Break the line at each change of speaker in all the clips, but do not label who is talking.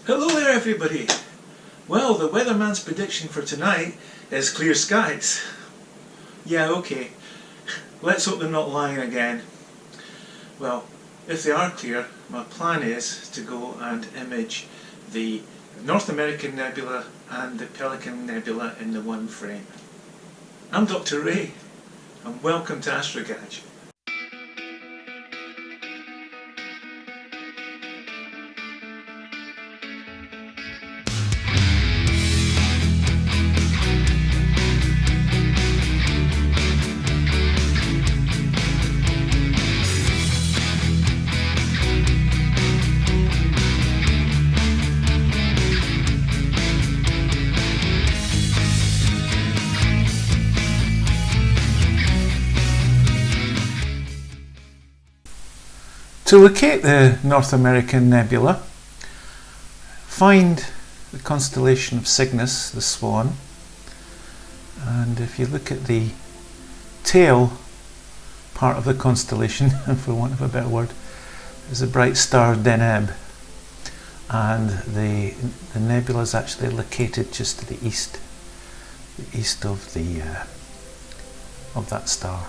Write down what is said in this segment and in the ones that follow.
Hello there everybody! Well, the weatherman's prediction for tonight is clear skies. Yeah, okay. Let's hope they're not lying again. Well, if they are clear, my plan is to go and image the North American Nebula and the Pelican Nebula in the one frame. I'm Dr. Ray, and welcome to AstroGadget. To locate the North American Nebula, find the constellation of Cygnus, the Swan, and if you look at the tail part of the constellation, for want of a better word, is the bright star Deneb, and the nebula is actually located just to the east of that star.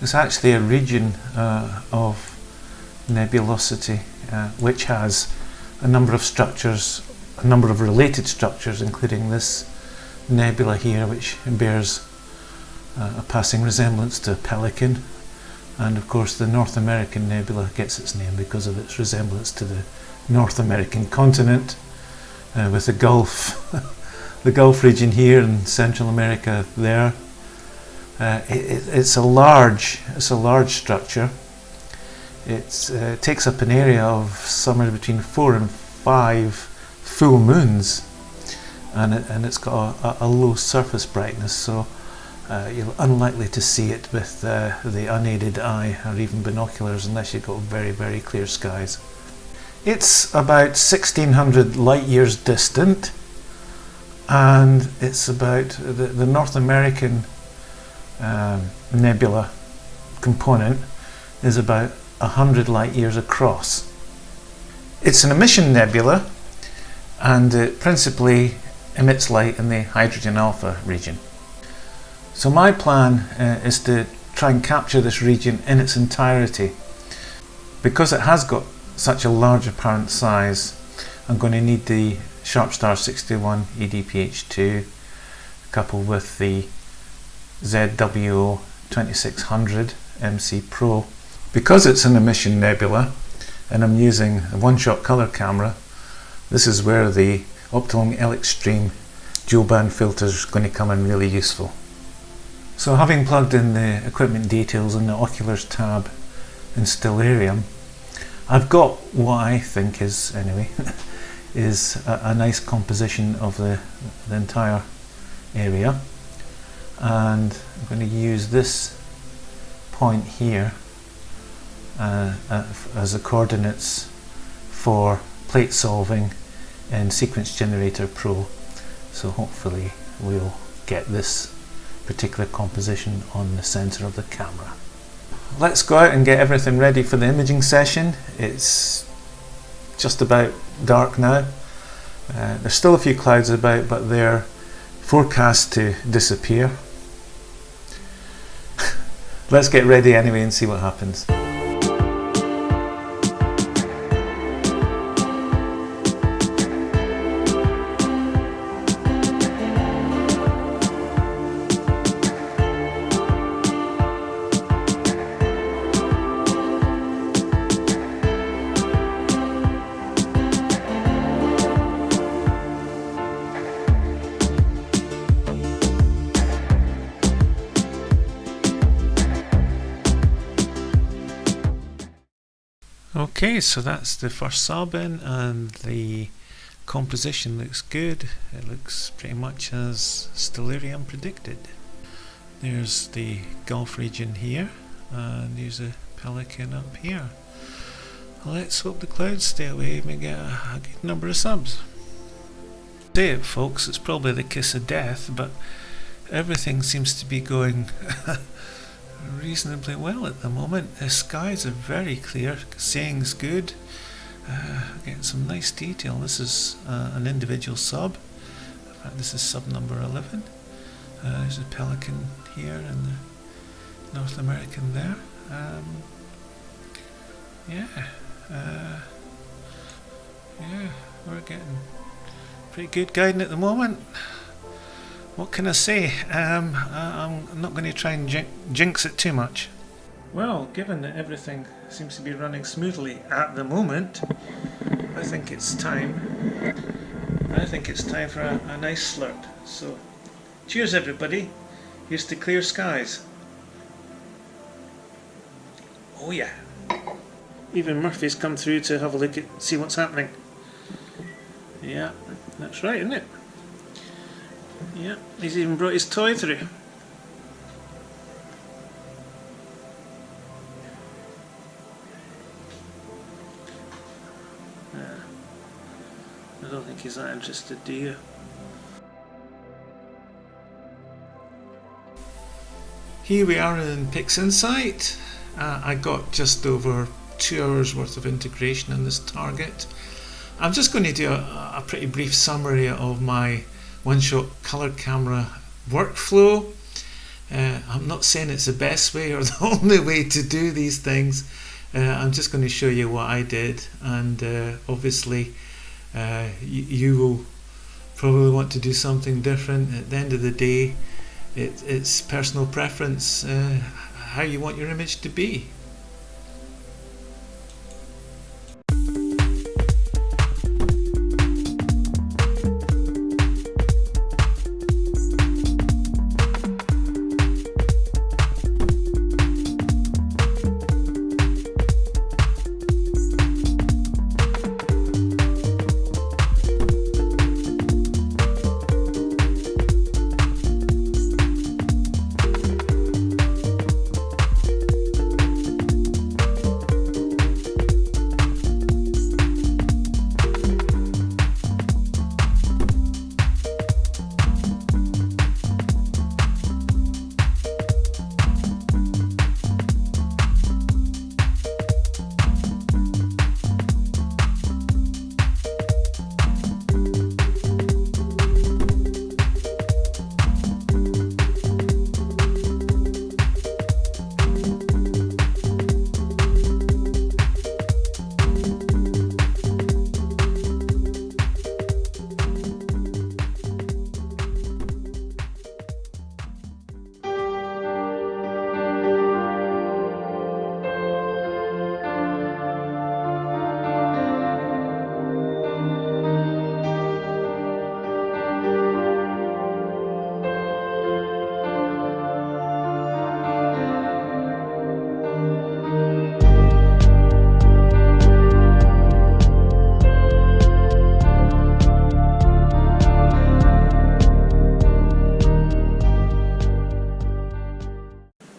It's actually a region of nebulosity which has a number of structures, a number of related structures, including this nebula here, which bears a passing resemblance to a pelican, and of course the North American Nebula gets its name because of its resemblance to the North American continent, with the Gulf region here and Central America there. It's a large structure. It takes up an area of somewhere between 4 and 5 full moons, and it's got a low surface brightness, so you're unlikely to see it with the unaided eye or even binoculars unless you've got very, very clear skies. It's about 1600 light years distant, and it's about the North American nebula component is about 100 light years across. It's an emission nebula, and it principally emits light in the hydrogen alpha region. So my plan is to try and capture this region in its entirety. Because it has got such a large apparent size, I'm going to need the Sharpstar 61 EDPH2 coupled with the ZWO 2600 MC Pro. Because it's an emission nebula and I'm using a one-shot colour camera, this is where the Optimum Extreme dual band filter is going to come in really useful. So having plugged in the equipment details in the Oculars tab in Stellarium, I've got what I think is, anyway, is a nice composition of the entire area, and I'm going to use this point here as the coordinates for plate solving in Sequence Generator Pro, so hopefully we'll get this particular composition on the centre of the camera. Let's go out and get everything ready for the imaging session. It's just about dark now. There's still a few clouds about, but they're forecast to disappear. Let's get ready anyway and see what happens. Okay, so that's the first sub in, and the composition looks good. It looks pretty much as Stellarium predicted. There's the Gulf region here, and there's a Pelican up here. Let's hope the clouds stay away and we get a good number of subs. Say it folks, it's probably the kiss of death, but everything seems to be going reasonably well at the moment. The skies are very clear, seeing's good, Getting some nice detail. This is an individual sub. In fact, this is sub number 11. There's a Pelican here and the North American there. Yeah, we're getting pretty good guiding at the moment. What can I say? I'm not going to try and jinx it too much. Well, given that everything seems to be running smoothly at the moment, I think it's time for a nice slurp. So, cheers everybody. Here's to clear skies. Oh yeah. Even Murphy's come through to have a look at, see what's happening. Yeah, that's right, isn't it? Yeah, he's even brought his toy through. I don't think he's that interested, do you? Here we are in PixInsight. I got just over 2 hours worth of integration in this target. I'm just going to do a pretty brief summary of my one-shot color camera workflow. I'm not saying it's the best way or the only way to do these things. I'm just going to show you what I did, and obviously you will probably want to do something different. At the end of the day, it's personal preference, how you want your image to be.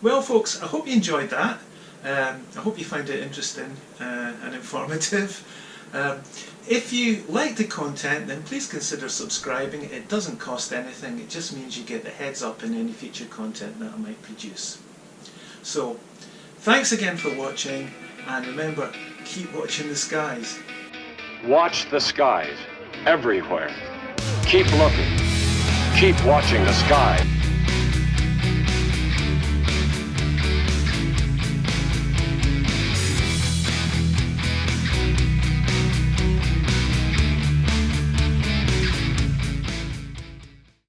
Well folks, I hope you enjoyed that. I hope you found it interesting and informative. If you like the content, then please consider subscribing. It doesn't cost anything, it just means you get the heads up in any future content that I might produce. So, thanks again for watching, and remember, keep watching the skies.
Watch the skies everywhere. Keep looking. Keep watching the skies.